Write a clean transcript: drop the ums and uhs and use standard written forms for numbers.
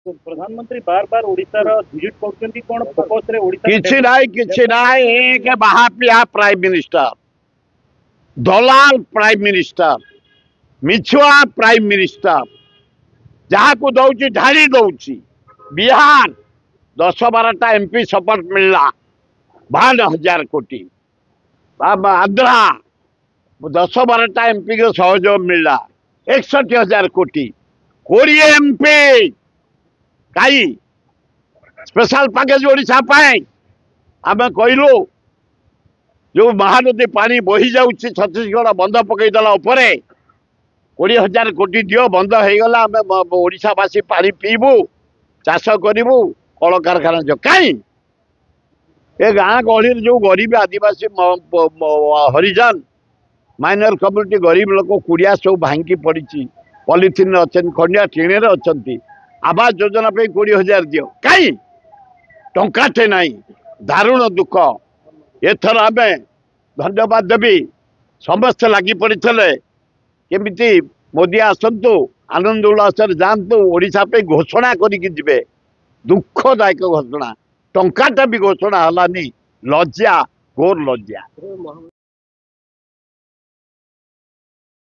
प्रधानमंत्री बार बार ओडिशा विजिट करछन्ती कोन फोकस रे ओडिशा किछि नाही एक बाहापिया प्राइम मिनिस्टर दलाल प्राइम मिनिस्टर मिछुआ प्राइम मिनिस्टर जहाँ को दौची ढाली दौची बिहार 10-12टा एमपी सपोर्ट मिलला 52,000 कोटी आंध्रा 10-12टा एमपी के सहयोग मिलला 61,000 कोटी 20 एमपी कई स्पेशल पैकेज ओडिशा पाए आम कहलु जो महानदी पानी बही जाऊँच छत्तीसगढ़ बंद पकईदेला 20,000 कोटी दियो बंद हो गला ओडिशावासी पानी पीबू चाष करूँ कल कारखाना जो कहीं ए गाँ गहली जो गरीब आदिवासी हरिजन माइनर कम्युनिटी गरीब लोक कुड़िया सब भांगी पड़ी पॉलिथिन अच्छा खंडिया टीणे अच्छा आवास योजना पे 20,000 दियो कहीं टंकाटे नहीं दारुण दुख एथर आम धन्यवाद देवी समस्ते लगी पड़े केमिति मोदी आसतु आनंद उल्लास जातु ओडिशा पे घोषणा करें दुखदायक घोषणा टंकाटा भी घोषणा हलानी लज्जा घोर लज्जा।